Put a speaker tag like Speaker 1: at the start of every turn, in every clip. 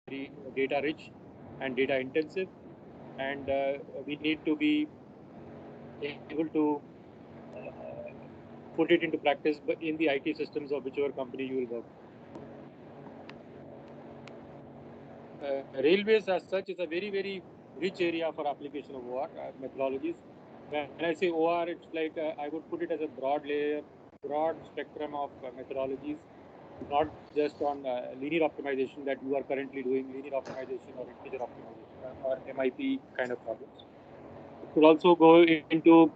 Speaker 1: very data rich and data intensive, and we need to be able to put it into practice in the IT systems of whichever company you will work. Railways as such is a very rich area for application of OR methodologies. When I say OR, it's like I would put it as a broad layer, broad spectrum of methodologies, not just on linear optimization that you are currently doing, linear optimization or integer optimization or MIP kind of problems. It could also go into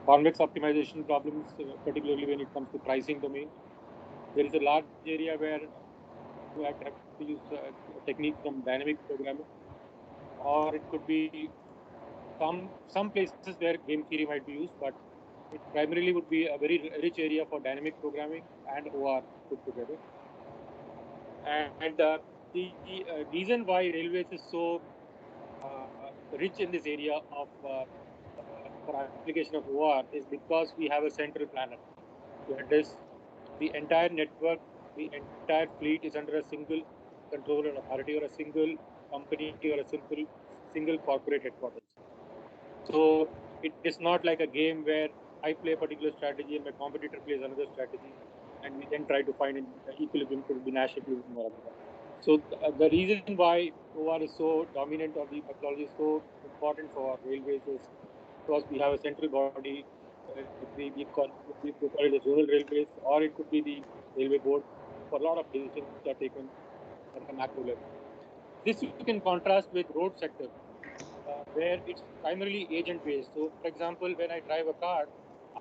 Speaker 1: convex optimization problems, particularly when it comes to pricing domain. There is a large area where you have to use techniques from dynamic programming, or it could be some places where game theory might be used, but it primarily would be a very rich area for dynamic programming and OR put together. And the reason why railways is so rich in this area of for application of OR is because we have a central planner to address the entire network. The entire fleet is under a single control or authority or a single company or a single corporate headquarters. So it is not like a game where I play a particular strategy and my competitor plays another strategy, and we then try to find an equilibrium, could be Nash equilibrium or otherwise. So the reason why OR is so dominant or the methodology is so important for railways is because we have a central body. We call it the zonal railways, or it could be the railway board for a lot of decisions which are taken at a macro level. This you can contrast with road sector, where it's primarily agent based. So, for example, when I drive a car,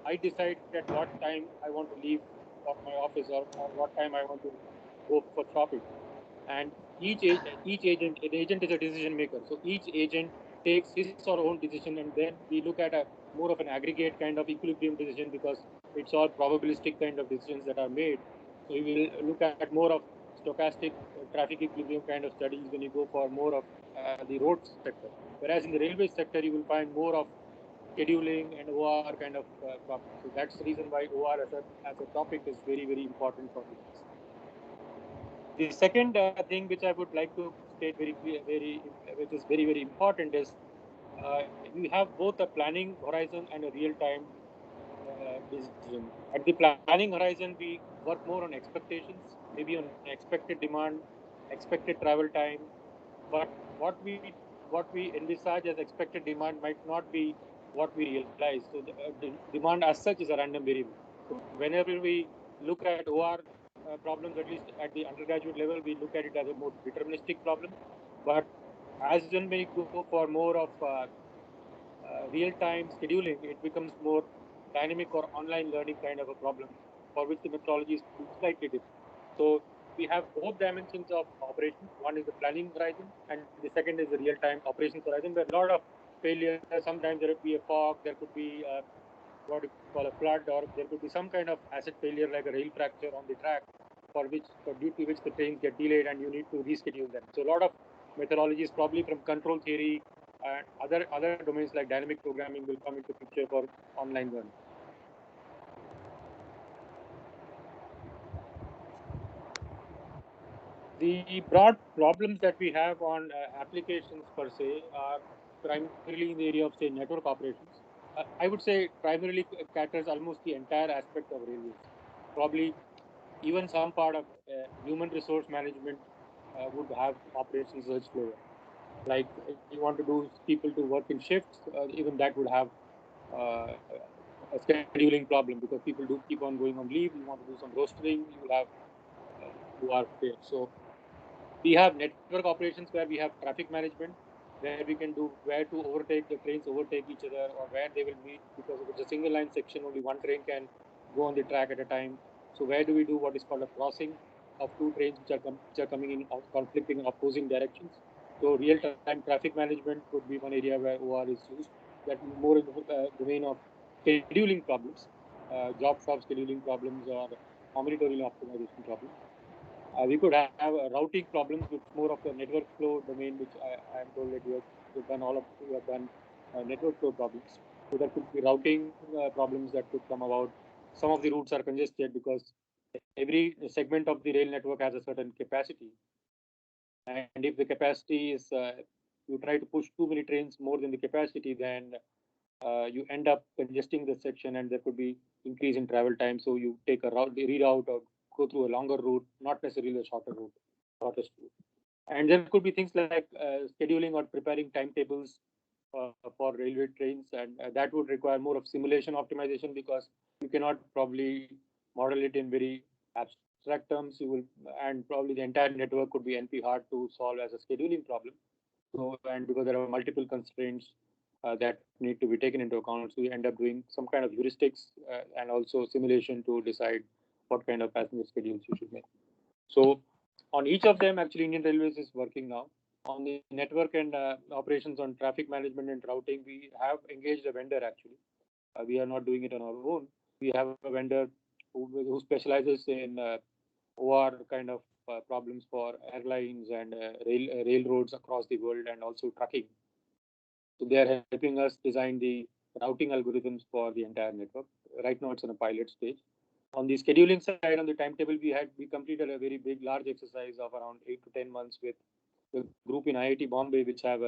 Speaker 1: I decide at what time I want to leave for my office or what time I want to go for shopping. And each agent, an agent is a decision maker. So each agent takes his or own decision, and then we look at a more of an aggregate kind of equilibrium decision because it's all probabilistic kind of decisions that are made. So we will look at more of stochastic traffic equilibrium kind of studies when you go for more of the road sector. Whereas in the railway sector, you will find more of scheduling and OR kind of problems. So that's the reason why OR as a topic is very important for me. The second thing which I would like to state very clear, which is very important is you have both a planning horizon and a real-time decision. At the planning horizon, we work more on expectations, maybe on expected demand, expected travel time. But what we envisage as expected demand might not be what we realize. So the demand as such is a random variable. So whenever we look at OR problems, at least at the undergraduate level, we look at it as a more deterministic problem. But as when we go for more of real-time scheduling, it becomes more dynamic or online learning kind of a problem for which the methodology is slightly different. So we have both dimensions of operations. One is the planning horizon, and the second is the real-time operations horizon, where a lot of failure. Sometimes there could be a fog, there could be what you call a flood, or there could be some kind of asset failure like a rail fracture on the track, due to which the trains get delayed and you need to reschedule them. So a lot of methodologies, probably from control theory and other domains like dynamic programming, will come into picture for online learning. The broad problems that we have on applications per se are primarily in the area of, say, network operations. I would say primarily caters almost the entire aspect of railways. Probably even some part of human resource management would have operations search flavor. Like if you want to do people to work in shifts, even that would have a scheduling problem because people do keep on going on leave. You want to do some rostering, you will have who are there. So we have network operations where we have traffic management, where we can do where to overtake the trains, overtake each other, or where they will meet, because if it's a single line section, only one train can go on the track at a time. So where do we do what is called a crossing of two trains which are coming in conflicting in opposing directions? So real-time traffic management would be one area where OR is used. That more in the domain of scheduling problems, job shop scheduling problems, or combinatorial optimization problems. We could have routing problems, which is more of the network flow domain, which I am told that you've done all of you have done network flow problems. So there could be routing problems that could come about. Some of the routes are congested because every segment of the rail network has a certain capacity. And if the capacity is, you try to push too many trains more than the capacity, then you end up congesting the section, and there could be increase in travel time. So you take a route, reroute, or go through a longer route, not necessarily the shorter route, shortest route. And there could be things like scheduling or preparing timetables for railway trains, and that would require more of simulation optimization, because you cannot probably model it in very abstract terms. You will, and probably the entire network could be NP hard to solve as a scheduling problem. So, and because there are multiple constraints that need to be taken into account, so you end up doing some kind of heuristics and also simulation to decide what kind of passenger schedules you should make. So on each of them, actually, Indian Railways is working now. On the network and operations on traffic management and routing, we have engaged a vendor actually. We are not doing it on our own. We have a vendor who specializes in OR kind of problems for airlines and railroads across the world, and also trucking. So they are helping us design the routing algorithms for the entire network. Right now, it's in a pilot stage. On the scheduling side, on the timetable, we completed a very big, large exercise of around 8 to 10 months with the group in IIT Bombay, which have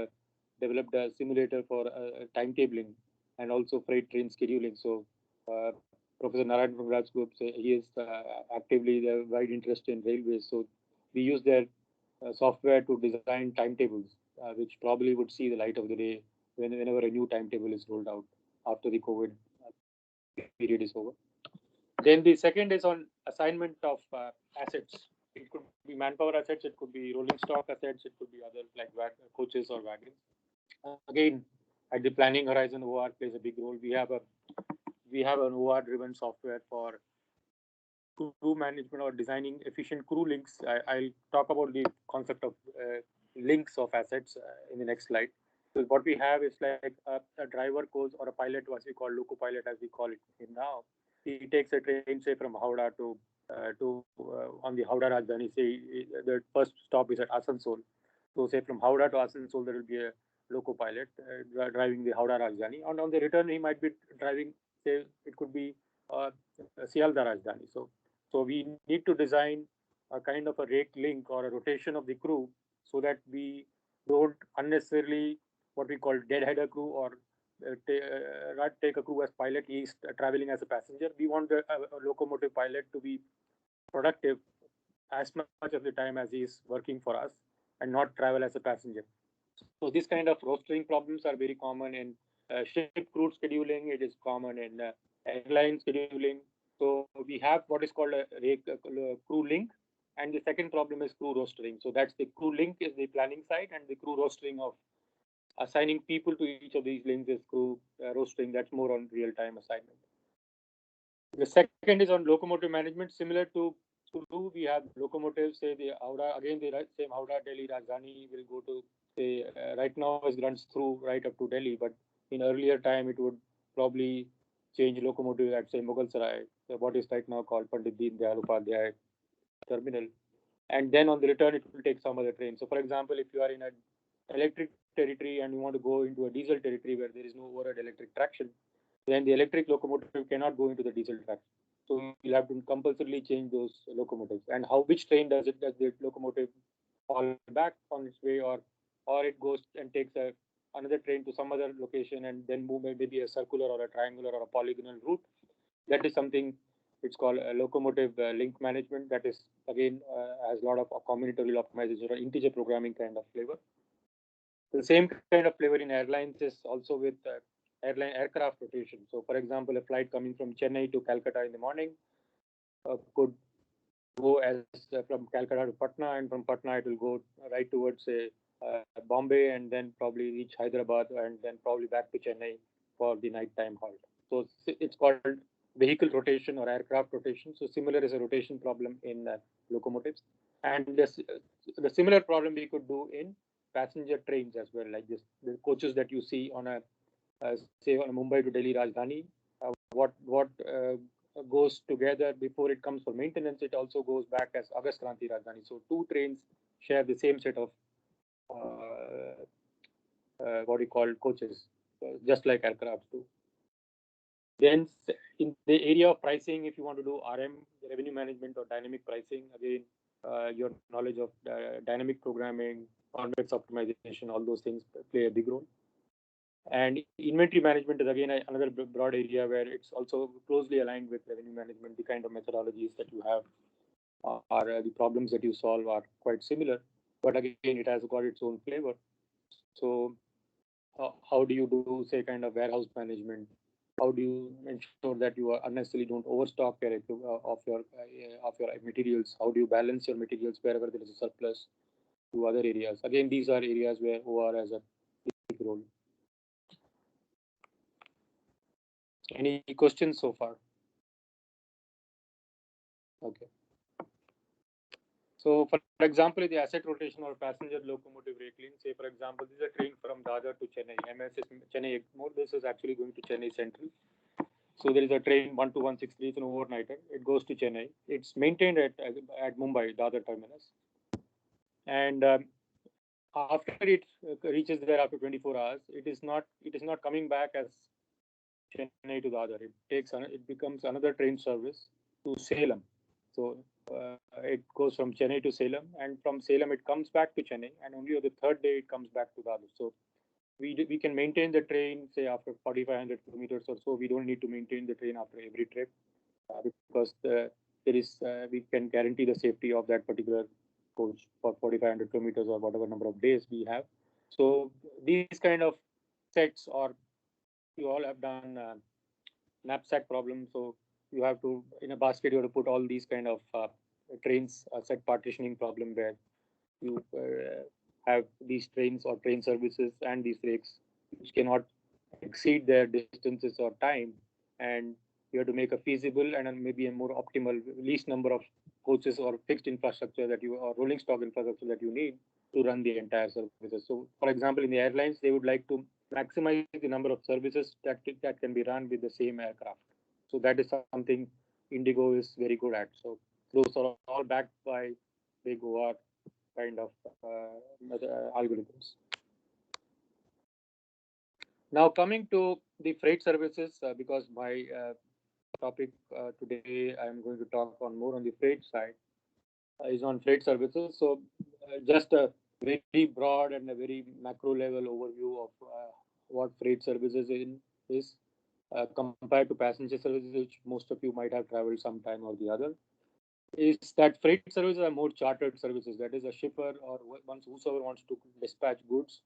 Speaker 1: developed a simulator for timetabling and also freight train scheduling. So uh, Professor Narayan from Raj Group, he is actively the wide interest in railways. So we use their software to design timetables, which probably would see the light of the day whenever a new timetable is rolled out after the COVID period is over. Then the second is on assignment of assets. It could be manpower assets, it could be rolling stock assets, it could be other like coaches or wagons. Again, at the planning horizon, OR plays a big role. We have an OR driven software for crew management or designing efficient crew links. I'll talk about the concept of links of assets in the next slide. So what we have is like a driver goes, or a pilot, what we call loco pilot, as we call it in now. He takes a train, say from Howrah to on the Howrah Rajdhani. Say the first stop is at Asansol. So say from Howrah to Asansol, there will be a loco pilot driving the Howrah Rajdhani. And on the return, he might be driving. Say it could be uh, Sialda Rajdhani. So we need to design a kind of a rake link or a rotation of the crew, so that we don't unnecessarily what we call deadheader crew, or not take a crew as pilot. He's traveling as a passenger. We want a locomotive pilot to be productive as much of the time as he is working for us, and not travel as a passenger. So this kind of rostering problems are very common in ship crew scheduling. It is common in airline scheduling. So we have what is called a crew link, and the second problem is crew rostering. So that's the crew link is the planning side, and the crew rostering of assigning people to each of these links is crew rostering. That's more on real time assignment. The second is on locomotive management. Similar to Kulu, we have locomotives. Say the Howrah, again the same Howrah Delhi Rajdhani will go to, say right now it runs through right up to Delhi, but in earlier time it would probably change locomotive at say Mughal Sarai, what is right now called Pandit Deen Dayal Upadhyay terminal, and then on the return it will take some other train. So for example, if you are in an electric territory and you want to go into a diesel territory where there is no overhead electric traction, then the electric locomotive cannot go into the diesel traction. So you'll have to compulsorily change those locomotives. And how, which train does the locomotive fall back on its way, or it goes and takes another train to some other location and then move maybe a circular or a triangular or a polygonal route. That is something, it's called locomotive link management. That is again has a lot of combinatorial optimization or integer programming kind of flavor. The same kind of flavor in airlines is also with airline aircraft rotation. So, for example, a flight coming from Chennai to Calcutta in the morning could go as from Calcutta to Patna, and from Patna it will go right towards Bombay, and then probably reach Hyderabad, and then probably back to Chennai for the nighttime halt. So it's called vehicle rotation or aircraft rotation. So similar is a rotation problem in locomotives, and the similar problem we could do in passenger trains as well, like this the coaches that you see on a say on a Mumbai to Delhi Rajdhani. What goes together before it comes for maintenance, it also goes back as August Kranti Rajdhani. So two trains share the same set of what we call coaches, just like aircraft do. Then in the area of pricing, if you want to do RM, revenue management or dynamic pricing, again, your knowledge of dynamic programming, convex optimization, all those things play a big role. And inventory management is again another broad area where it's also closely aligned with revenue management. The kind of methodologies that you have or the problems that you solve are quite similar, but again, it has got its own flavor. So, how do you do, say, kind of warehouse management? How do you ensure that you are unnecessarily don't overstock of your materials? How do you balance your materials wherever there is a surplus to other areas? Again, these are areas where OR has a big role. Any questions so far? Okay. So, for example, the asset rotation or passenger locomotive reclaim, say, for example, this is a train from Dadar to Chennai. MS is Chennai Egmore. This is actually going to Chennai Central. So, there is a train 12163, it's an overnighter. It goes to Chennai. It's maintained at Mumbai, Dadar terminus. And after it reaches there after 24 hours, it is not coming back as Chennai to Dadar. It becomes another train service to Salem. So it goes from Chennai to Salem, and from Salem it comes back to Chennai, and only on the third day it comes back to Dadar. So we can maintain the train, say, after 4,500 kilometers or so. We don't need to maintain the train after every trip because we can guarantee the safety of that particular coach for 4,500 kilometers or whatever number of days we have. So these kind of sets, or you all have done knapsack problem. So you have to, in a basket, you have to put all these kind of trains, set partitioning problem where you have these trains or train services and these rakes which cannot exceed their distances or time, and you have to make a feasible and maybe a more optimal least number of coaches or fixed infrastructure that you, or rolling stock infrastructure that you need to run the entire services. So, for example, in the airlines, they would like to maximize the number of services that can be run with the same aircraft. So that is something Indigo is very good at. So those are all backed by big OR kind of algorithms. Now coming to the freight services, because my topic today I am going to talk on more on the freight side, is on freight services. So just a very broad and a very macro level overview of what freight services is compared to passenger services, which most of you might have traveled sometime or the other, is that freight services are more chartered services. That is, a shipper or whosoever wants to dispatch goods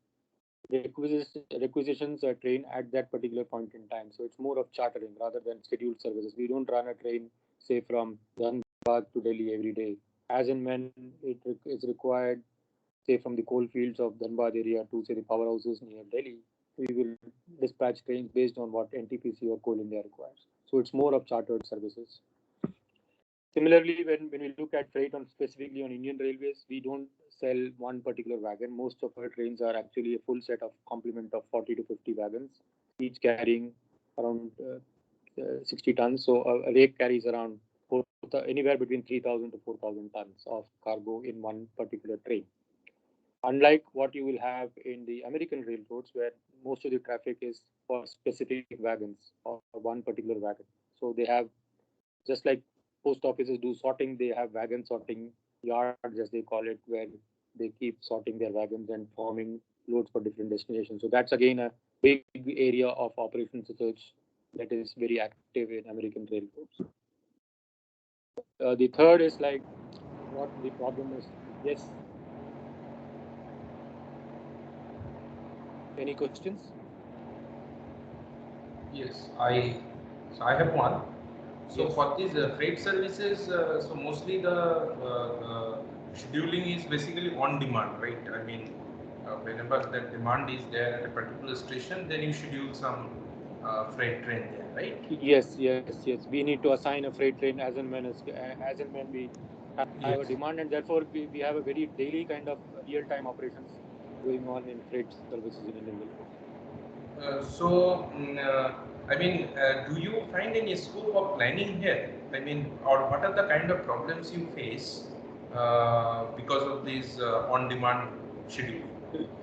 Speaker 1: requisitions a train at that particular point in time. So it's more of chartering rather than scheduled services. We don't run a train, say, from Dhanbad to Delhi every day. As and when it is required, say, from the coal fields of Dhanbad area to, say, the powerhouses near Delhi, we will dispatch trains based on what NTPC or Coal India requires. So it's more of chartered services. Similarly, when we look at freight on specifically on Indian Railways, we don't sell one particular wagon. Most of our trains are actually a full set of complement of 40 to 50 wagons, each carrying around 60 tons. So a rake carries around anywhere between 3,000 to 4,000 tons of cargo in one particular train. Unlike what you will have in the American railroads, where most of the traffic is for specific wagons or one particular wagon. So they have, just like post offices do sorting, they have wagon sorting yards, as they call it, where they keep sorting their wagons and forming loads for different destinations. So that's again a big area of operations research that is very active in American railroads. The third is like what the problem is. Yes. Any questions?
Speaker 2: Yes, I have one. So
Speaker 1: Yes.
Speaker 2: for these freight services, so mostly the scheduling is basically on demand, right? I mean, whenever that demand is there at a particular station, then you schedule some freight train there, right?
Speaker 1: Yes. We need to assign a freight train as and when we have a
Speaker 2: Yes.
Speaker 1: demand, and therefore we have a very daily kind of real-time operations going on in freight services in Indian Railways.
Speaker 2: I mean, do you find any scope of planning here? I mean, or what are the kind of problems you face because of these on-demand schedule?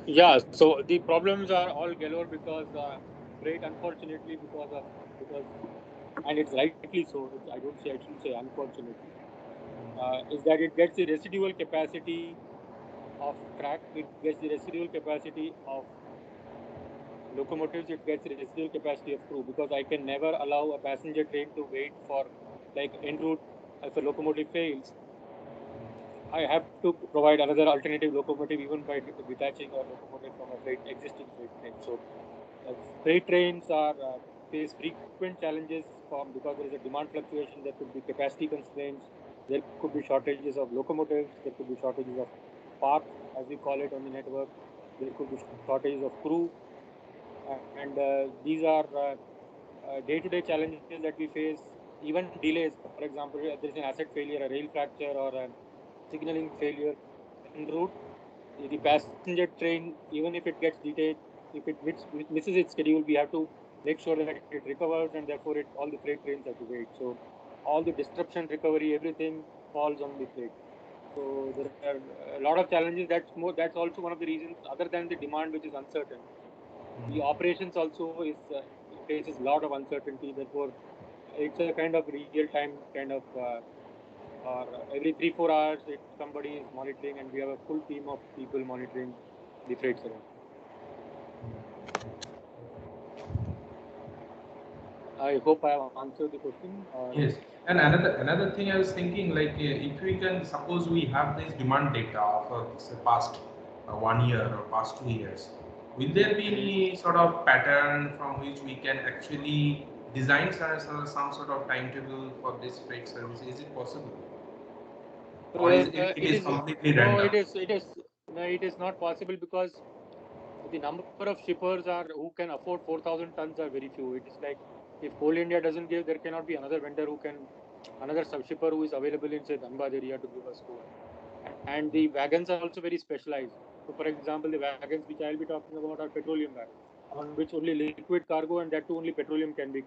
Speaker 1: Yeah, so the problems are all galore because freight, unfortunately, because and it's rightly so. I shouldn't say unfortunately. is that it gets the residual capacity of track, it gets the residual capacity of locomotives, it gets the residual capacity of crew, because I can never allow a passenger train to wait for, like en route, if a locomotive fails, I have to provide another alternative locomotive even by detaching a locomotive from a existing freight train. So freight trains are face frequent challenges because there is a demand fluctuation, there could be capacity constraints, there could be shortages of locomotives, there could be shortages of parts, as we call it on the network, there could be shortages of crew, and these are day-to-day challenges that we face. Even delays, for example, if there is an asset failure, a rail fracture, or a signaling failure en route, the passenger train, even if it gets detained, if it misses its schedule, we have to make sure that it recovers, and therefore all the freight trains have to wait. So all the disruption recovery, everything falls on the freight. So there are a lot of challenges. That's also one of the reasons, other than the demand, which is uncertain. The operations also faces a lot of uncertainty. Therefore, it's a kind of real-time kind of, or every 3-4 hours, somebody is monitoring, and we have a full team of people monitoring the freight around. I hope I have answered the question.
Speaker 2: Yes, and another thing I was thinking, like if we can suppose we have this demand data for say past 1 year or past 2 years, will there be any sort of pattern from which we can actually design some sort of timetable for this freight service? Is it possible, or it is completely
Speaker 1: no,
Speaker 2: random?
Speaker 1: it is not possible, because the number of shippers who can afford 4,000 tons are very few. It is like, if Coal India doesn't give, there cannot be another vendor another sub-shipper who is available in, say, Dhanbad area to give us coal. And the wagons are also very specialized. So, for example, the wagons which I will be talking about are petroleum wagons, on which only liquid cargo, and that too only petroleum, can be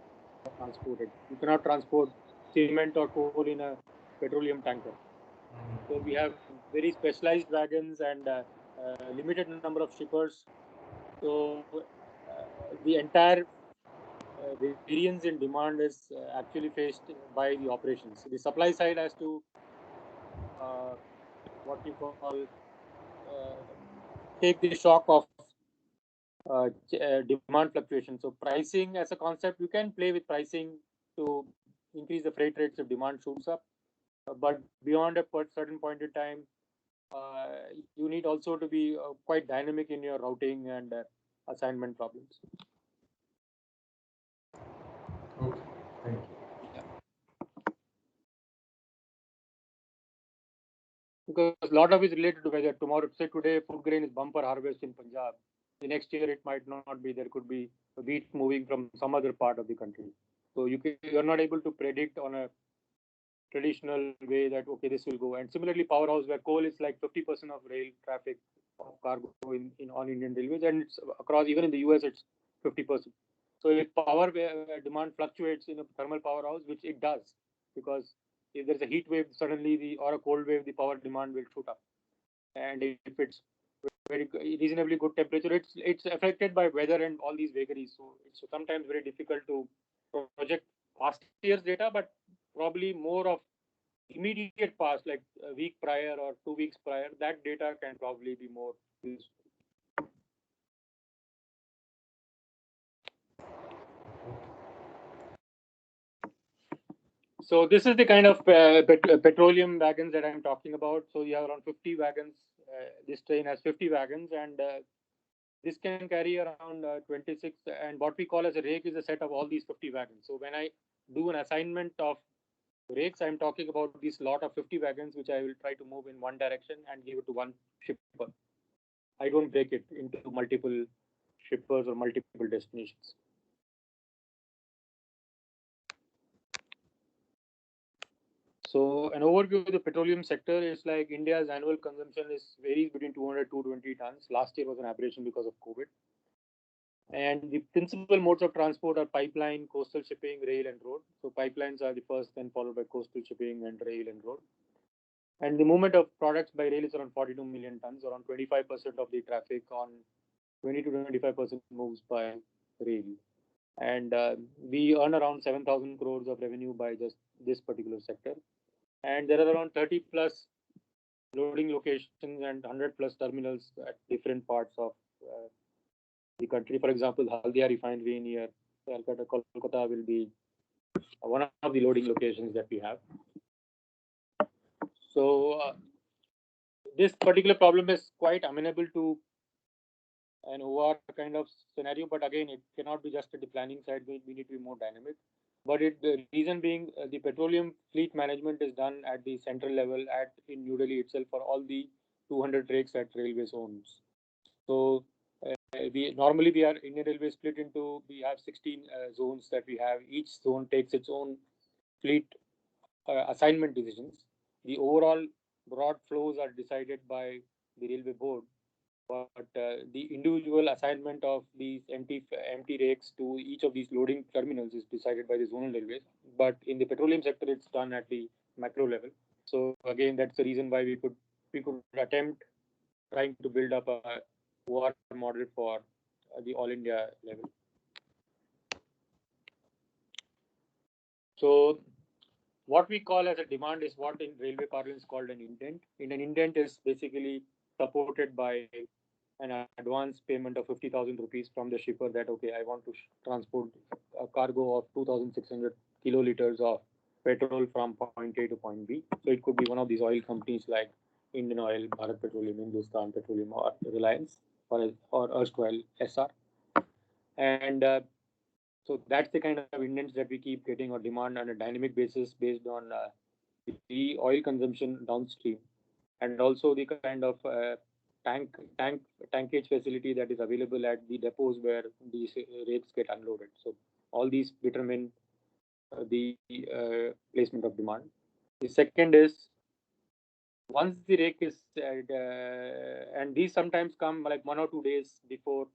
Speaker 1: transported. You cannot transport cement or coal in a petroleum tanker. So we have very specialized wagons and limited number of shippers. So the entire variance in demand is actually faced by the operations. So the supply side has to what you call take the shock of demand fluctuation. So pricing as a concept, you can play with pricing to increase the freight rates if demand shoots up. But beyond a certain point in time, you need also to be quite dynamic in your routing and assignment problems.
Speaker 2: Okay, thank you.
Speaker 1: Yeah. Because a lot of it is related to weather. Tomorrow, say today, food grain is bumper harvest in Punjab. The next year, it might not be. There could be wheat moving from some other part of the country. So you're not able to predict on a traditional way that, okay, this will go. And similarly, powerhouse, where coal is like 50% of rail traffic of cargo in on Indian railways, and it's across, even in the US, it's 50%. So if power demand fluctuates in a thermal powerhouse, which it does, because if there's a heat wave suddenly, or a cold wave, the power demand will shoot up. And if it's very reasonably good temperature, it's affected by weather and all these vagaries. So it's sometimes very difficult to project past year's data, but probably more of immediate past, like a week prior or 2 weeks prior, that data can probably be more useful. So this is the kind of petroleum wagons that I'm talking about. So you have around 50 wagons. This train has 50 wagons, and this can carry around 26. And what we call as a rake is a set of all these 50 wagons. So when I do an assignment of rakes, I'm talking about this lot of 50 wagons, which I will try to move in one direction and give it to one shipper. I don't break it into multiple shippers or multiple destinations. So an overview of the petroleum sector is like India's annual consumption varies between 200 to 220 tons. Last year was an aberration because of COVID. And the principal modes of transport are pipeline, coastal shipping, rail, and road. So pipelines are the first, then followed by coastal shipping and rail and road. And the movement of products by rail is around 42 million tons. Around 25% of the traffic, on 20 to 25% moves by rail. And we earn around 7,000 crores of revenue by just this particular sector. and there are around 30 plus loading locations and 100 plus terminals at different parts of the country. For example, Haldia refinery near Kolkata will be one of the loading locations that we have. So this particular problem is quite amenable to an OR kind of scenario, but again, it cannot be just at the planning side. We need to be more dynamic. But the reason being, the petroleum fleet management is done at the central level in New Delhi itself for all the 200 rakes at railway zones. So we are Indian Railway split into, we have 16 zones that we have. Each zone takes its own fleet assignment decisions. The overall broad flows are decided by the railway board, but the individual assignment of these empty rakes to each of these loading terminals is decided by the zonal railways. But in the petroleum sector, it's done at the macro level. So again, that's the reason why we could attempt trying to build up a OR model for the all India level. So what we call as a demand is what in railway parlance called an intent. In an intent is basically supported by an advance payment of 50,000 rupees from the shipper that, okay, I want to transport a cargo of 2,600 kiloliters of petrol from point A to point B. So it could be one of these oil companies like Indian Oil, Bharat Petroleum, Hindustan Petroleum, or Reliance, or erstwhile SR. And so that's the kind of indents that we keep getting or demand on a dynamic basis based on the oil consumption downstream, and also the kind of tankage facility that is available at the depots where these rakes get unloaded. So all these determine the placement of demand. The second is, once the rake is and these sometimes come like 1 or 2 days before,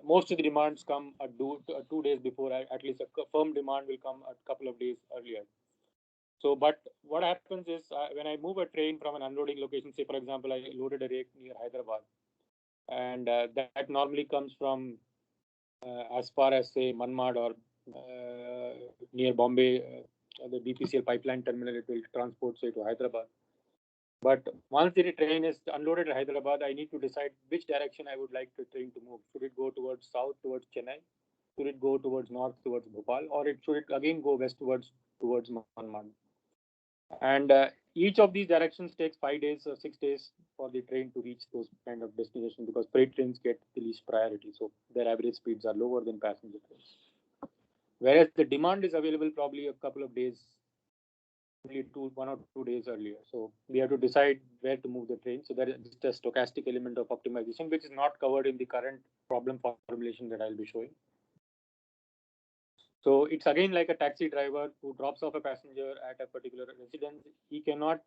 Speaker 1: most of the demands come 2 days before. At least a firm demand will come a couple of days earlier. So, but what happens is when I move a train from an unloading location, say for example, I loaded a rake near Hyderabad, and that normally comes from as far as say Manmad or near Bombay, the BPCL pipeline terminal, it will transport say to Hyderabad. But once the train is unloaded at Hyderabad, I need to decide which direction I would like the train to move. Should it go towards south, towards Chennai? Should it go towards north, towards Bhopal? Or should it again go westwards, towards Manmad? And each of these directions takes 5 days or 6 days for the train to reach those kind of destinations, because freight trains get the least priority. So their average speeds are lower than passenger trains. Whereas the demand is available probably a couple of days, only 1 or 2 days earlier. So we have to decide where to move the train. So there is a stochastic element of optimization, which is not covered in the current problem formulation that I'll be showing. So it's again like a taxi driver who drops off a passenger at a particular residence. He cannot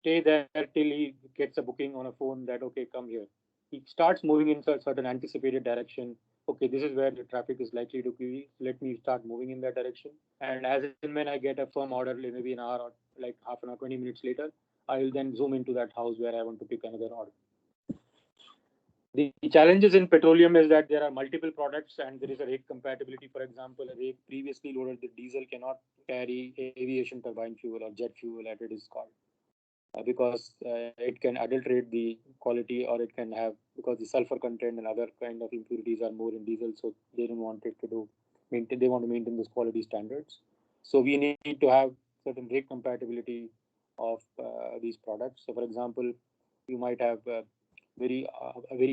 Speaker 1: stay there till he gets a booking on a phone that, okay, come here. He starts moving in a certain anticipated direction. Okay, this is where the traffic is likely to be. Let me start moving in that direction. And as and when I get a firm order, maybe an hour or like half an hour, 20 minutes later, I will then zoom into that house where I want to pick another order. The challenges in petroleum is that there are multiple products and there is a rake compatibility. For example, a rake previously loaded with diesel cannot carry aviation turbine fuel or jet fuel, as it is called. Because it can adulterate the quality, or it can have, because the sulfur content and other kind of impurities are more in diesel, so they don't want it to maintain. They want to maintain those quality standards. So we need to have certain rake compatibility of these products. So, for example, you might have a very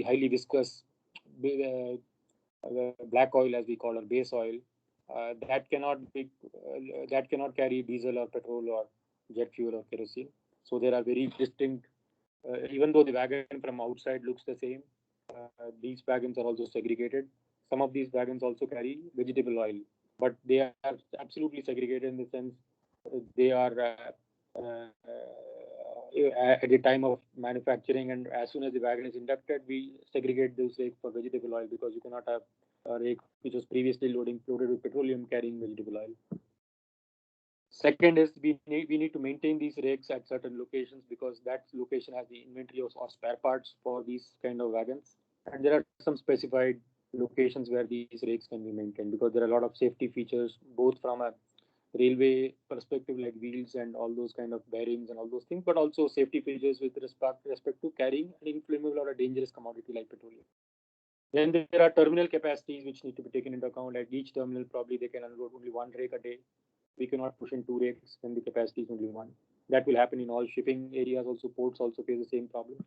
Speaker 1: highly viscous black oil, as we call, or base oil, that cannot carry diesel or petrol or jet fuel or kerosene. So there are very distinct, even though the wagon from outside looks the same, these wagons are also segregated. Some of these wagons also carry vegetable oil, but they are absolutely segregated in the sense they are at the time of manufacturing, and as soon as the wagon is inducted, we segregate those rakes for vegetable oil, because you cannot have a rake which was previously loaded with petroleum carrying vegetable oil. Second is we need to maintain these rakes at certain locations, because that location has the inventory of spare parts for these kind of wagons. And there are some specified locations where these rakes can be maintained, because there are a lot of safety features, both from a railway perspective, like wheels and all those kind of bearings and all those things, but also safety features with respect to carrying an inflammable or a dangerous commodity like petroleum. Then there are terminal capacities which need to be taken into account. At each terminal, probably they can unload only one rake a day. We cannot push in two rakes when the capacity is only one. That will happen in all shipping areas. Also, ports also face the same problem.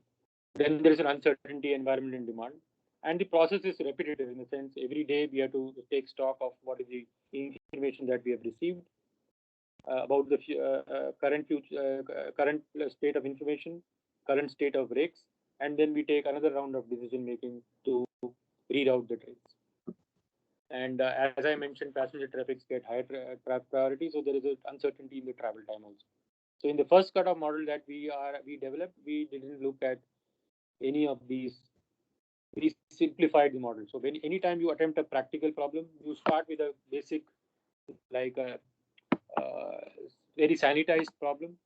Speaker 1: Then there is an uncertainty environment in demand, and the process is repetitive in the sense every day we have to take stock of what is the information that we have received about the current state of information, current state of rakes, and then we take another round of decision making to reroute the trains. And as I mentioned, passenger traffics get higher priority, so there is an uncertainty in the travel time also. So in the first cut-off model that we developed, we didn't look at any of these. We simplified the model. So when anytime you attempt a practical problem, you start with a basic, like a very sanitized problem.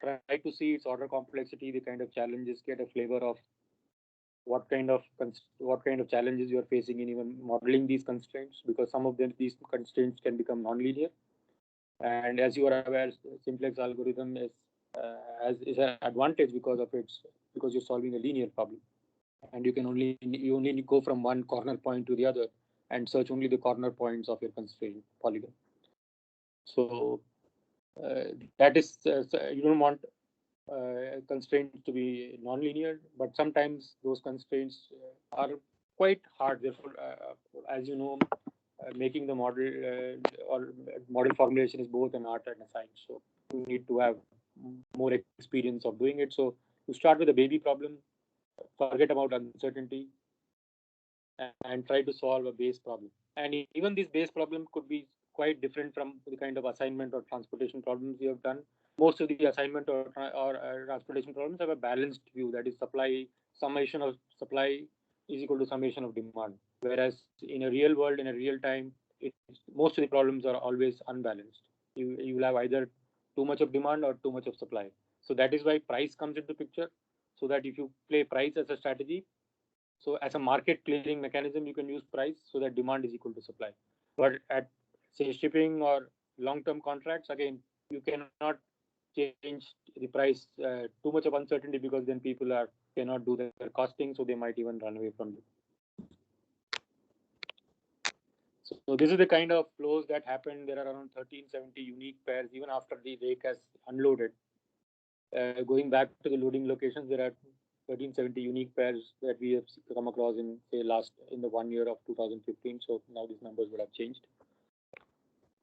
Speaker 1: Try to see its order complexity, the kind of challenges, get a flavor of what kind of challenges you are facing in even modeling these constraints, because some of them these constraints can become non-linear. And as you are aware, simplex algorithm is an advantage because you're solving a linear problem, and you only go from one corner point to the other and search only the corner points of your constraint polygon. So that is you don't want constraints to be non-linear, but sometimes those constraints are quite hard. Therefore, as you know, making the model or model formulation is both an art and a science. So you need to have more experience of doing it. So you start with a baby problem, forget about uncertainty, and try to solve a base problem. And even this base problem could be quite different from the kind of assignment or transportation problems you have done. Most of the assignment or transportation problems have a balanced view, that is summation of supply is equal to summation of demand. Whereas in a real world, in a real time, most of the problems are always unbalanced. You will have either too much of demand or too much of supply. So that is why price comes into picture. So that if you play price as a strategy, so as a market clearing mechanism, you can use price so that demand is equal to supply. But at say shipping or long-term contracts, again, you cannot change the price too much of uncertainty, because then people cannot do their costing, so they might even run away from you. So this is the kind of flows that happen. There are around 1370 unique pairs even after the rake has unloaded. Going back to the loading locations, there are 1370 unique pairs that we have come across in the 1 year of 2015. So now these numbers would have changed,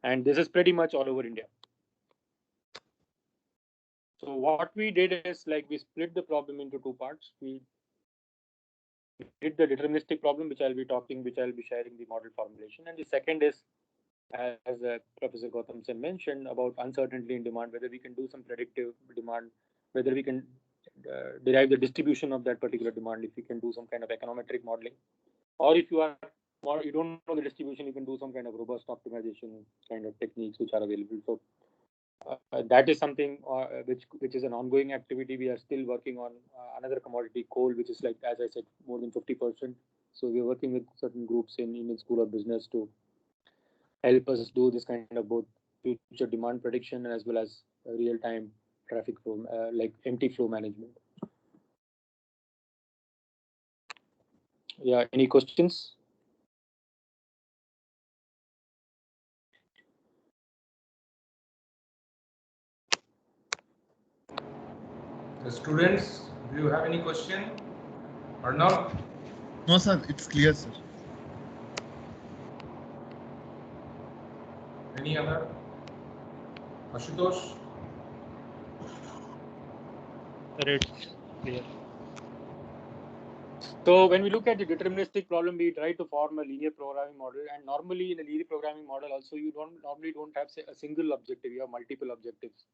Speaker 1: and this is pretty much all over India. So what we did is, like, we split the problem into two parts. We did the deterministic problem, which I'll be sharing the model formulation, and the second is, as Professor Gautam Sen mentioned, about uncertainty in demand, whether we can do some predictive demand, whether we can derive the distribution of that particular demand, if we can do some kind of econometric modeling, or if you don't know the distribution, you can do some kind of robust optimization kind of techniques which are available. So that is something which is an ongoing activity. We are still working on another commodity, coal, which is, like, as I said, more than 50%. So we are working with certain groups in Indian School of Business to help us do this kind of both future demand prediction as well as real-time traffic flow, like empty flow management. Yeah, any questions?
Speaker 2: The students, do you have any question or not?
Speaker 3: No, sir, it's clear, sir.
Speaker 2: Any other? Ashutosh?
Speaker 1: It's clear. So when we look at the deterministic problem, we try to form a linear programming model, and normally in a linear programming model also, you don't have, say, a single objective. You have multiple objectives.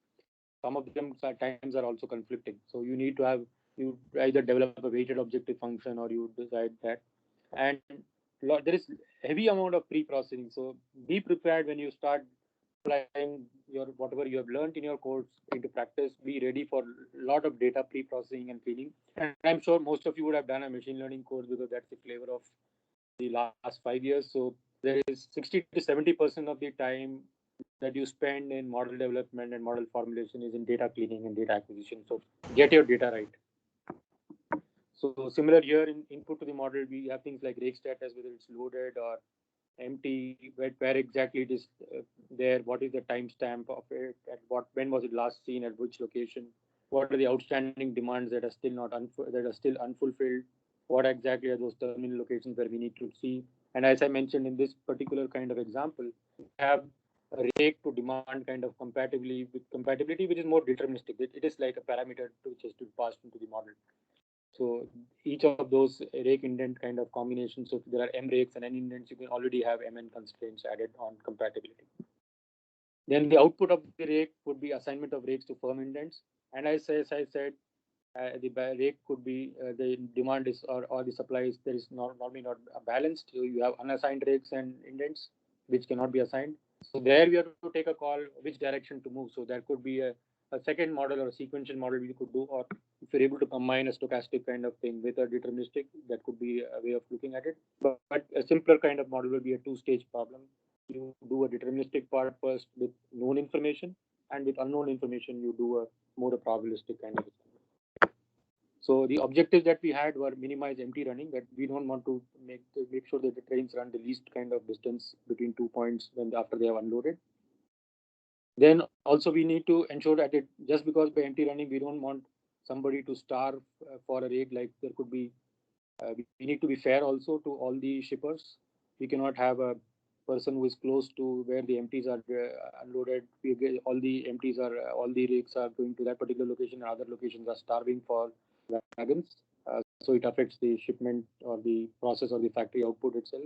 Speaker 1: Some of them at times are also conflicting. So you need to have, you either develop a weighted objective function or you decide that. And there is heavy amount of pre-processing. So be prepared when you start applying whatever you have learned in your course into practice. Be ready for a lot of data pre-processing and cleaning. And I'm sure most of you would have done a machine learning course, because that's the flavor of the last 5 years. So there is 60 to 70% of the time that you spend in model development and model formulation is in data cleaning and data acquisition. So get your data right. So similar here in input to the model, we have things like rake status, whether it's loaded or empty, where exactly it is there, what is the timestamp of it, at when was it last seen, at which location, what are the outstanding demands that are still not that are still unfulfilled, what exactly are those terminal locations where we need to see. And as I mentioned in this particular kind of example, we have a rake to demand kind of compatibility, which is more deterministic. It is like a parameter which is to be passed into the model. So each of those rake indent kind of combinations, so if there are M rakes and N indents, you can already have Mn constraints added on compatibility. Then the output of the rake would be assignment of rakes to firm indents. And as I said, the rake could be the demand is or the supply is there is normally not balanced. So you have unassigned rakes and indents which cannot be assigned. So there we have to take a call which direction to move. So there could be a second model or a sequential model we could do, or if you're able to combine a stochastic kind of thing with a deterministic, that could be a way of looking at it. But a simpler kind of model will be a two-stage problem. You do a deterministic part first with known information, and with unknown information, you do a more probabilistic kind of thing. So the objectives that we had were minimize empty running, that we don't want to make sure that the trains run the least kind of distance between 2 points when after they have unloaded. Then also we need to ensure that it, just because by empty running, we don't want somebody to starve for a rake. Like there could be, we need to be fair also to all the shippers. We cannot have a person who is close to where the empties are unloaded. All the empties are, all the rakes are going to that particular location, and other locations are starving for wagons. So it affects the shipment or the process or the factory output itself.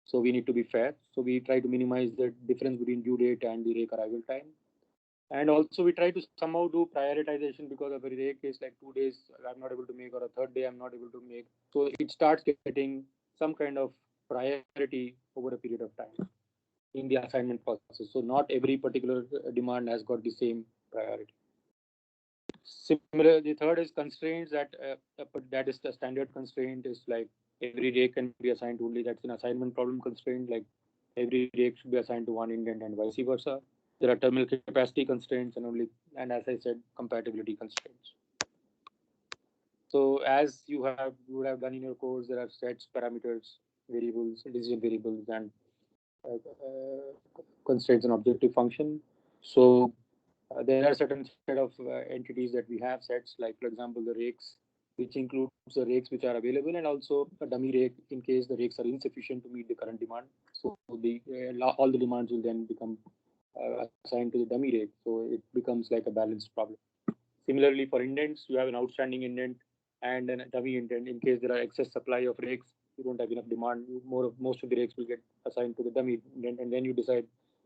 Speaker 1: So we need to be fair. So we try to minimize the difference between due date and the rake arrival time. And also we try to somehow do prioritization, because of a rake is like 2 days I'm not able to make, or a third day I'm not able to make. So it starts getting some kind of priority over a period of time in the assignment process. So not every particular demand has got the same priority. Similar, the third is constraints that is the standard constraint is like every rake can be assigned to only, that's an assignment problem constraint, like every rake should be assigned to one indent and vice versa. There are terminal capacity constraints and as I said, compatibility constraints. So as you would have done in your course, there are sets, parameters, variables, decision variables, and constraints and objective function. So there are certain set of entities that we have sets, like for example the rakes, which includes the rakes which are available, and also a dummy rake in case the rakes are insufficient to meet the current demand. So the all the demands will then become assigned to the dummy rake. So it becomes like a balanced problem. Similarly, for indents, you have an outstanding indent and a dummy indent. In case there are excess supply of rakes, you don't have enough demand. Most of the rakes will get assigned to the dummy indent, and then you decide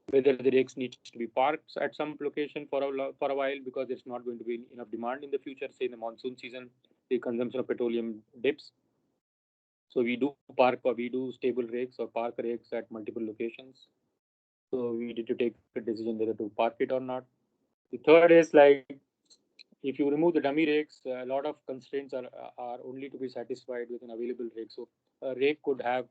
Speaker 1: whether the rakes needs to be parked at some location for a while, because there's not going to be enough demand in the future. Say in the monsoon season, the consumption of petroleum dips. So we do stable rakes or park rakes at multiple locations. So we need to take a decision whether to park it or not. The third is like, if you remove the dummy rakes, a lot of constraints are only to be satisfied with an available rake. So a rake could have,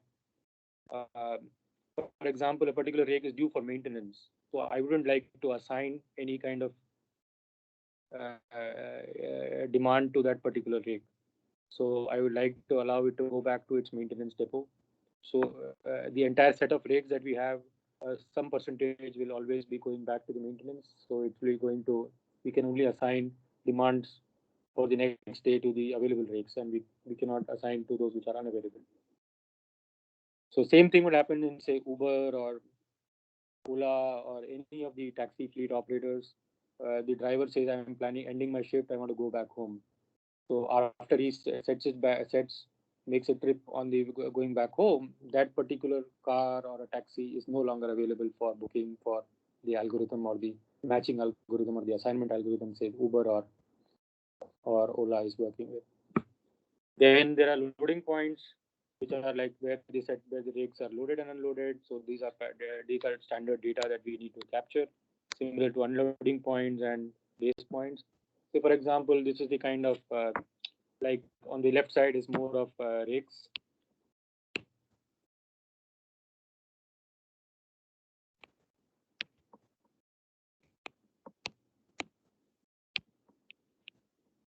Speaker 1: for example, a particular rake is due for maintenance. So I wouldn't like to assign any kind of demand to that particular rake. So I would like to allow it to go back to its maintenance depot. So the entire set of rakes that we have, some percentage will always be going back to the maintenance. So it's really we can only assign demands for the next day to the available rakes, and we cannot assign to those which are unavailable. So same thing would happen in say Uber or Ola or any of the taxi fleet operators. The driver says, I'm planning ending my shift, I want to go back home. So after he makes a trip on the going back home, that particular car or a taxi is no longer available for booking for the algorithm or the matching algorithm or the assignment algorithm, say Uber or Ola is working with. Then there are loading points, which are like where the rakes are loaded and unloaded. So these are standard data that we need to capture, similar to unloading points and base points. So for example, this is the kind of like on the left side is more of rakes.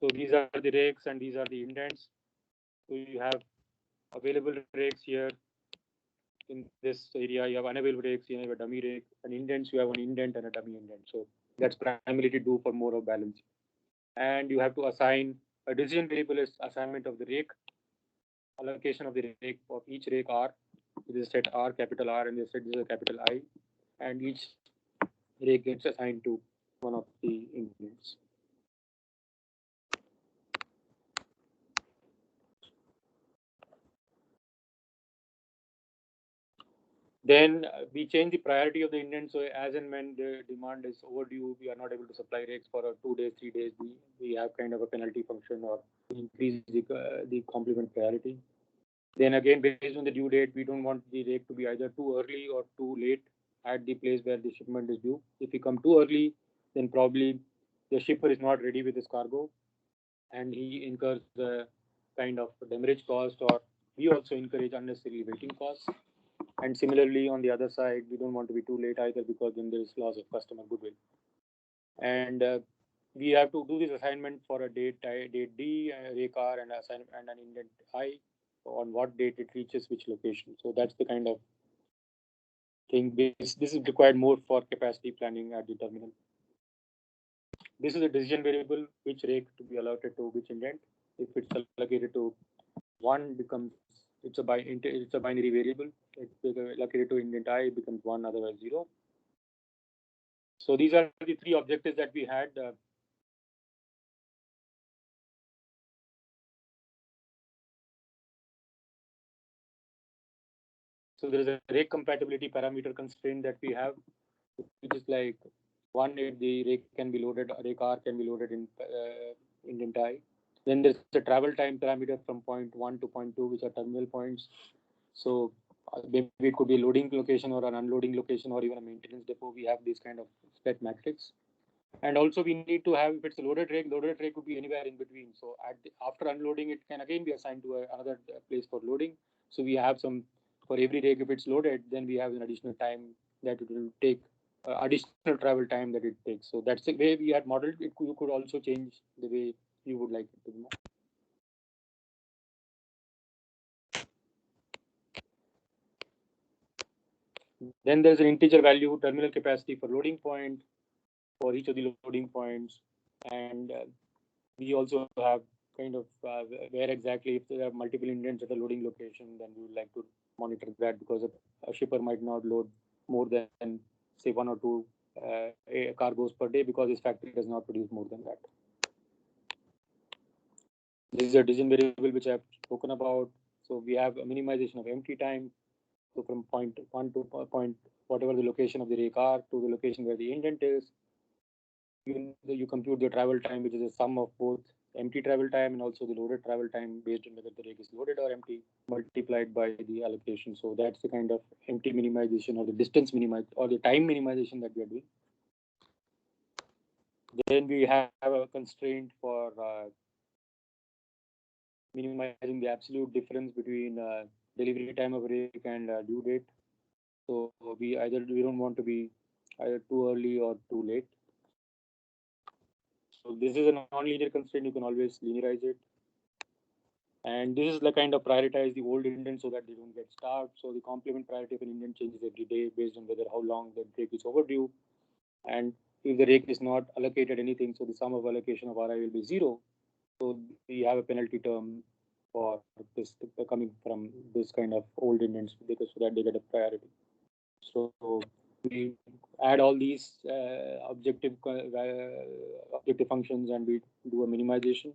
Speaker 1: So these are the rakes and these are the indents. So you have available rakes here. In this area, you have unavailable rakes, you have a dummy rake, and indents, you have an indent and a dummy indent. So that's primarily to do for more of balance. And you have to assign a decision variable is assignment of the rake, allocation of the rake of each rake R. This is set R, capital R, and this set is a capital I. And each rake gets assigned to one of the indents. Then we change the priority of the indent. So as and when the demand is overdue, we are not able to supply rakes for 2 days, 3 days. We have kind of a penalty function or increase the complement priority. Then again, based on the due date, we don't want the rake to be either too early or too late at the place where the shipment is due. If we come too early, then probably the shipper is not ready with his cargo and he incurs the kind of demurrage cost, or we also encourage unnecessary waiting costs. And similarly, on the other side, we don't want to be too late either, because then there is loss of customer goodwill. And we have to do this assignment for a date D, rake R, and an indent I on what date it reaches which location. So that's the kind of thing. This is required more for capacity planning at the terminal. This is a decision variable, which rake to be allotted to which indent. If it's allocated to one, becomes it's a binary variable. It's allocated to indent I, it becomes 1, otherwise 0. So these are the three objectives that we had. So there is a rake compatibility parameter constraint that we have, which is like one, if the rake can be loaded, rake R can be loaded in indent I. Then there's a travel time parameter from point 1 to point 2, which are terminal points. So maybe it could be a loading location or an unloading location or even a maintenance depot. We have this kind of spec matrix. And also we need to have, if it's a loaded rake could be anywhere in between. So after unloading, it can again be assigned to another place for loading. So we have some, for every rake, if it's loaded, then we have an additional time that it will take, additional travel time that it takes. So that's the way we had modeled it. You could also change the way you would like it to be. Then there's an integer value terminal capacity for loading point for each of the loading points. And we also have kind of where exactly, if there are multiple indents at a loading location, then we would like to monitor that, because a shipper might not load more than, say, 1 or 2 cargoes per day, because his factory does not produce more than that. This is a decision variable which I've spoken about. So we have a minimization of empty time. So from point 1 to point, whatever the location of the rake are, to the location where the indent is, you compute the travel time, which is a sum of both empty travel time and also the loaded travel time, based on whether the rake is loaded or empty, multiplied by the allocation. So that's the kind of empty minimization, or the distance minimization, or the time minimization that we are doing. Then we have a constraint for minimizing the absolute difference between delivery time of rake and due date. So we don't want to be either too early or too late. So this is a non-linear constraint. You can always linearize it. And this is the kind of prioritize the old indent so that they don't get starved. So the complement priority of an indent changes every day based on whether how long the rake is overdue. And if the rake is not allocated anything, so the sum of allocation of RI will be 0. So we have a penalty term for this coming from this kind of old indents, because so that they get a priority. So we add all these objective functions, and we do a minimization.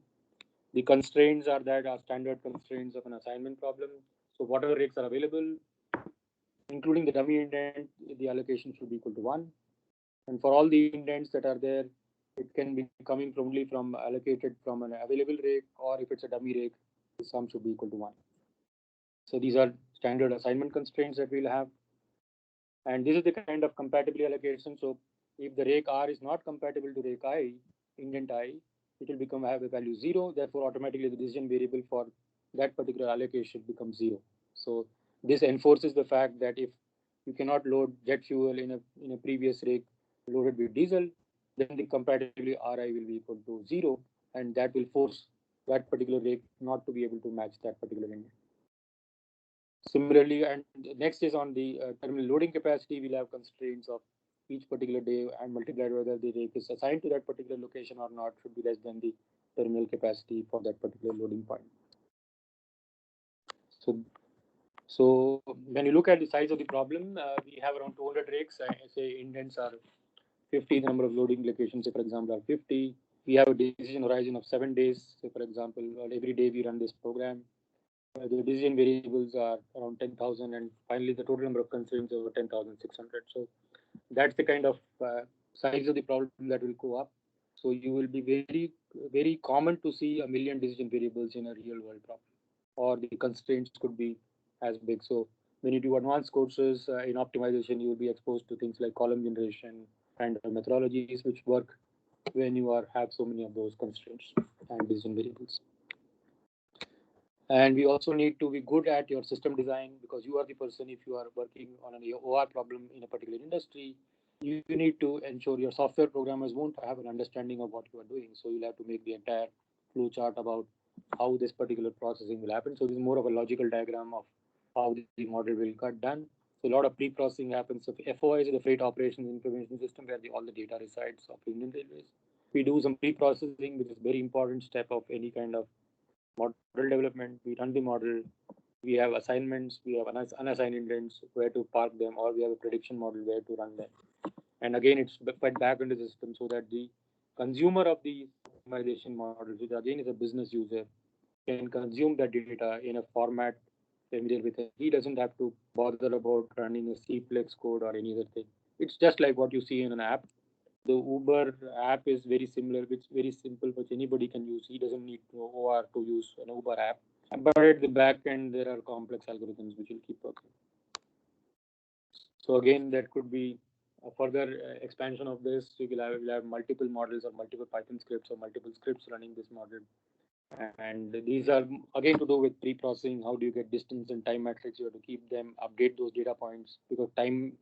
Speaker 1: The constraints are standard constraints of an assignment problem. So whatever rakes are available, including the dummy indent, the allocation should be equal to 1. And for all the indents that are there, it can be coming only from allocated from an available rake, or if it's a dummy rake, the sum should be equal to 1. So these are standard assignment constraints that we'll have. And this is the kind of compatibility allocation. So if the rake R is not compatible to rake I, indent I, it will have a value 0. Therefore, automatically the decision variable for that particular allocation becomes 0. So this enforces the fact that if you cannot load jet fuel in a previous rake loaded with diesel, then the compatibility RI will be equal to 0. and that will force that particular rake not to be able to match that particular index. Similarly, and next is on the terminal loading capacity, we'll have constraints of each particular day and multiplied whether the rake is assigned to that particular location or not should be less than the terminal capacity for that particular loading point. So when you look at the size of the problem, we have around 200 rakes. Say indents are 50, the number of loading locations, say for example, are 50. We have a decision horizon of 7 days. Say for example, every day we run this program. The decision variables are around 10,000, and finally the total number of constraints over 10,600. So that's the kind of size of the problem that will go up. So you will be very common to see a million decision variables in a real world problem, or the constraints could be as big. So when you do advanced courses in optimization, you will be exposed to things like column generation kind of methodologies which work when you have so many of those constraints and decision variables. And we also need to be good at your system design, because you are the person, if you are working on an OR problem in a particular industry, you need to ensure your software programmers won't have an understanding of what you are doing. So you'll have to make the entire flow chart about how this particular processing will happen. So this is more of a logical diagram of how the model will get done. So a lot of pre-processing happens. So FOI is the Freight Operations Information System, where all the data resides of Indian Railways. We do some pre-processing, which is a very important step of any kind of model development. We run the model, we have assignments, we have unassigned indents, where to park them, or we have a prediction model where to run them. And again, it's fed back into the system so that the consumer of the optimization model, which again is a business user, can consume that data in a format familiar with it. He doesn't have to bother about running a Cplex code or any other thing. It's just like what you see in an app. The Uber app is very similar, it's very simple, which anybody can use. He doesn't need to OR to use an Uber app. But at the back end, there are complex algorithms which will keep working. So again, that could be a further expansion of this. We'll have multiple models or multiple Python scripts or multiple scripts running this model. And these are again to do with pre-processing. How do you get distance and time metrics? You have to keep them, update those data points, because time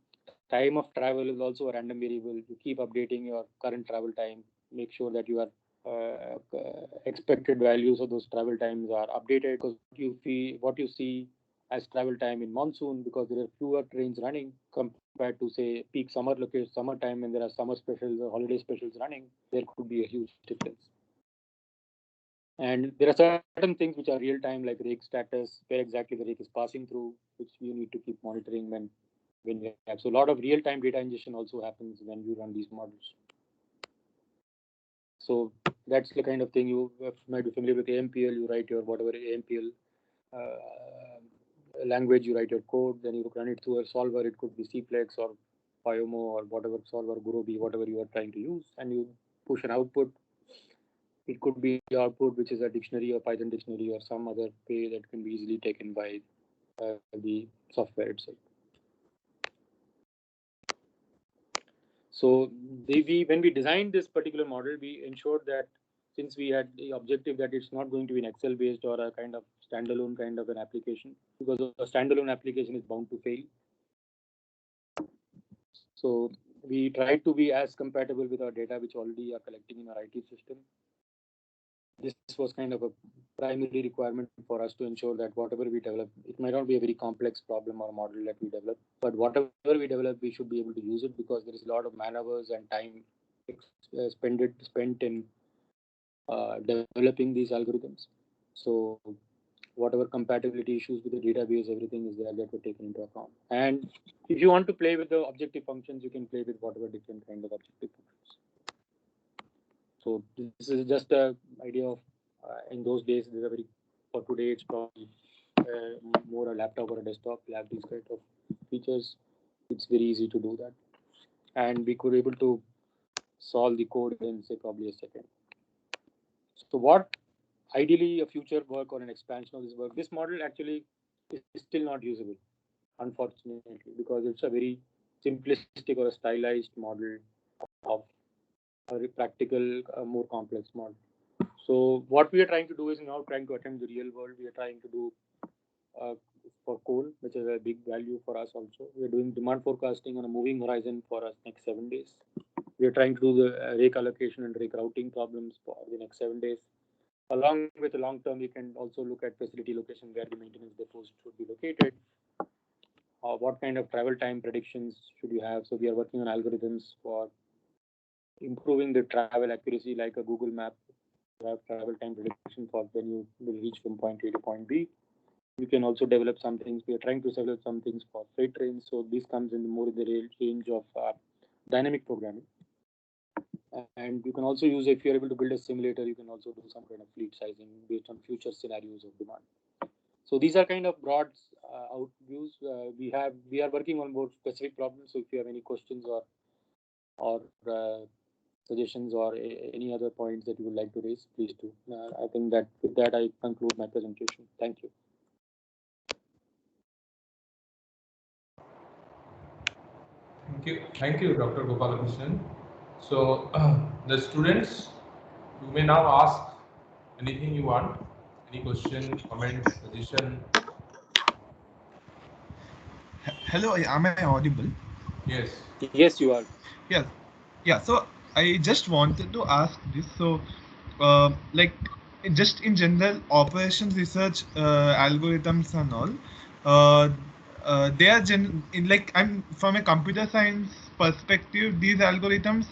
Speaker 1: of travel is also a random variable. You keep updating your current travel time. Make sure that your expected values of those travel times are updated, because what you see as travel time in monsoon, because there are fewer trains running compared to say peak summer location, summertime, when there are summer specials or holiday specials running, there could be a huge difference. And there are certain things which are real time, like rake status, where exactly the rake is passing through, which you need to keep monitoring when you have. So a lot of real time data ingestion also happens when you run these models. So that's the kind of thing you might be familiar with. AMPL, you write your whatever AMPL language, you write your code, then you run it through a solver. It could be Cplex or Pyomo or whatever solver, Gurobi, whatever you are trying to use, and you push an output. It could be output, which is a dictionary or Python dictionary or some other way that can be easily taken by the software itself. So when we designed this particular model, we ensured that since we had the objective that it's not going to be an Excel based or a kind of standalone kind of an application, because a standalone application is bound to fail. So we tried to be as compatible with our data which already are collecting in our IT system. This was kind of a primary requirement for us to ensure that whatever we develop, it might not be a very complex problem or model that we develop, but whatever we develop, we should be able to use it, because there is a lot of man hours and time spent in developing these algorithms. So whatever compatibility issues with the database, everything is there that were taken into account. And if you want to play with the objective functions, you can play with whatever different kind of objective functions. So this is just an idea of in those days. These are very, for today it's probably more a laptop or a desktop. We have these kind of features. It's very easy to do that, and we could able to solve the code in say probably a second. So what ideally a future work or an expansion of this work? This model actually is still not usable, unfortunately, because it's a very simplistic or a stylized model of a practical, more complex model. So what we are trying to do is now trying to attempt the real world. We are trying to do for coal, which is a big value for us also. We are doing demand forecasting on a moving horizon for us next 7 days. We are trying to do the rake allocation and rake routing problems for the next 7 days. Along with the long term, we can also look at facility location where the maintenance depots should be located. What kind of travel time predictions should you have? So we are working on algorithms for improving the travel accuracy, like a Google map. You have travel time prediction for when you will reach from point A to point B. You can also develop some things. We are trying to develop some things for freight trains. So this comes in more in the range of dynamic programming. And you can also use, if you're able to build a simulator, you can also do some kind of fleet sizing based on future scenarios of demand. So these are kind of broad out views. We are working on more specific problems. So if you have any questions or suggestions or any other points that you would like to raise, please do. I think that with that I conclude my presentation. Thank you.
Speaker 2: Thank you, Dr. Gopalakrishnan. So the students, you may now ask anything you want, any question, comment, suggestion.
Speaker 3: Hello, am I audible?
Speaker 2: Yes.
Speaker 1: Yes, you are.
Speaker 3: Yes. Yeah. So I just wanted to ask this. So, like, just in general, operations research algorithms and all, they are like, I'm from a computer science perspective, these algorithms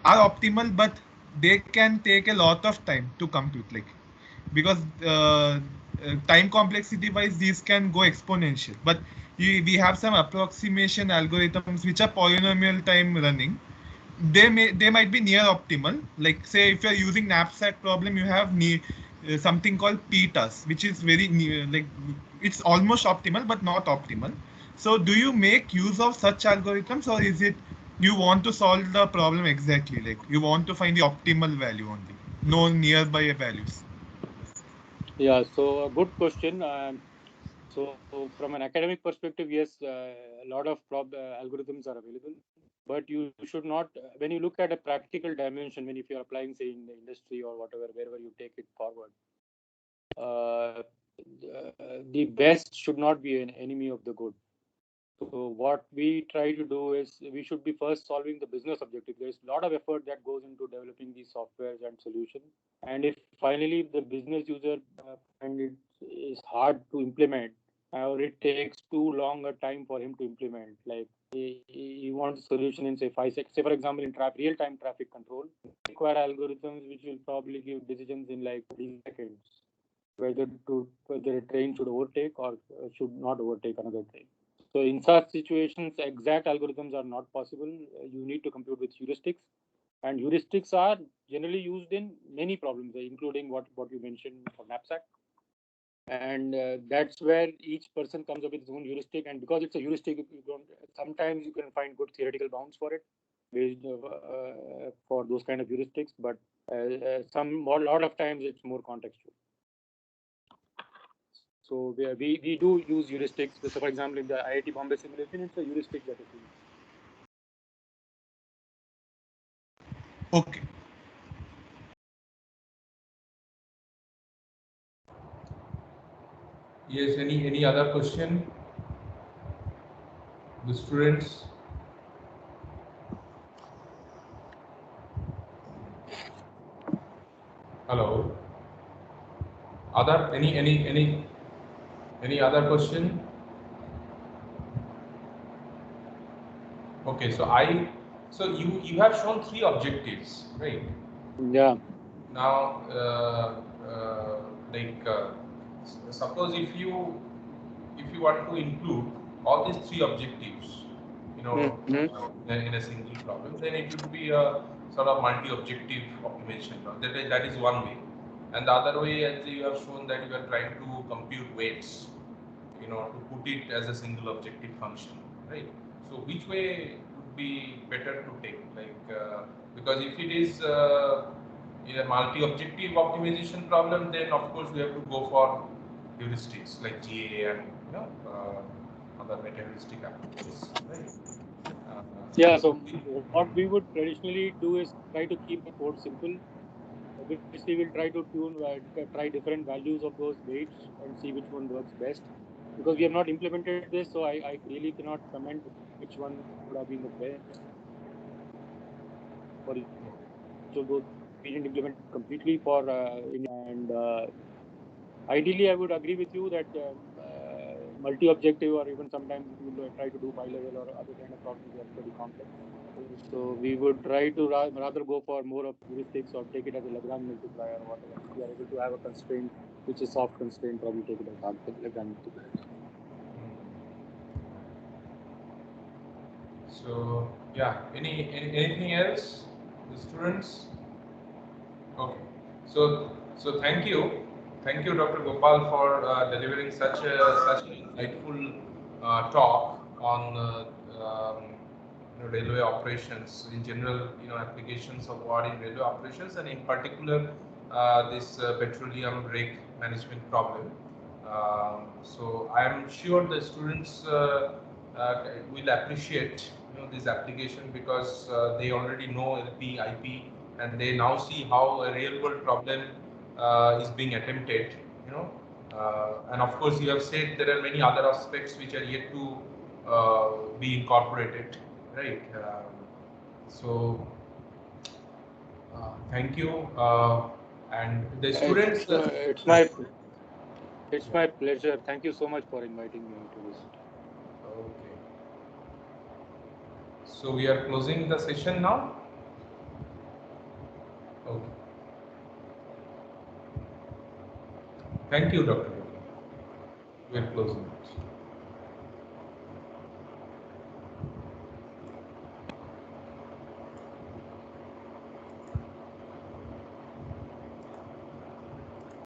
Speaker 3: are optimal, but they can take a lot of time to compute. Like, because time complexity wise these can go exponential, but we have some approximation algorithms which are polynomial time running. They might be near optimal. Like, say if you're using knapsack problem, you have something called ptas, which is very near, like it's almost optimal but not optimal. So do you make use of such algorithms, or is it you want to solve the problem exactly, like you want to find the optimal value only, no nearby values?
Speaker 1: Yeah, so a good question. So from an academic perspective, yes, a lot of algorithms are available, but you should not, when you look at a practical dimension, when if you're applying, say, in the industry or whatever, wherever you take it forward, the best should not be an enemy of the good. So what we try to do is we should be first solving the business objective. There's a lot of effort that goes into developing these softwares and solutions. And if finally the business user find it is hard to implement, or it takes too long a time for him to implement, like he wants a solution in say 5 6. Say for example, in real-time traffic control, require algorithms which will probably give decisions in like 3 seconds, whether a train should overtake or should not overtake another train. So in such situations, exact algorithms are not possible. You need to compute with heuristics, and heuristics are generally used in many problems, including what you mentioned for knapsack. And that's where each person comes up with his own heuristic. And because it's a heuristic, sometimes you can find good theoretical bounds for it, based for those kind of heuristics. But a lot of times it's more contextual. So we do use heuristics. So for example, in the IIT Bombay simulation, it's a heuristic that is used.
Speaker 3: Okay.
Speaker 2: Yes, any other question? The students? Hello. Other any other question? Okay, so you have shown 3 objectives, right?
Speaker 1: Yeah.
Speaker 2: Now, like suppose if you want to include all these 3 objectives, you know, in a single problem, then it would be a sort of multi-objective optimization problem. That is one way, and the other way, as you have shown, that you are trying to compute weights, you know, to put it as a single objective function, right? So which way would be better to take? Like because if it is in a multi-objective optimization problem, then of course we have to go for heuristics like GA and other meta-heuristic approaches, right?
Speaker 1: Yeah. So what we would traditionally do is try to keep the code simple. Obviously, we'll try to try different values of those weights and see which one works best. because we have not implemented this, so I really cannot comment which one would have been the best for each of those. We didn't implement completely for and ideally, I would agree with you that multi-objective or even sometimes we will try to do bi-level or other kind of problems that are pretty complex. So we would try to rather go for more of heuristics or take it as a Lagrange multiplier or whatever. If we are able to have a constraint which is soft constraint, probably take it as Lagrange multiplier.
Speaker 2: So yeah, anything else, the students? Okay. So thank you, Dr. Gopal, for delivering such an insightful talk on railway operations in general, applications of OR in railway operations, and in particular this petroleum rake management problem. So I am sure the students will appreciate this application, because they already know LP, IP, and they now see how a real world problem is being attempted. And of course you have said there are many other aspects which are yet to be incorporated, right? So thank you, and the students.
Speaker 1: It's my pleasure. Thank you so much for inviting me to this.
Speaker 2: Okay. So we are closing the session now. Okay. Thank you, Dr. We are closing it.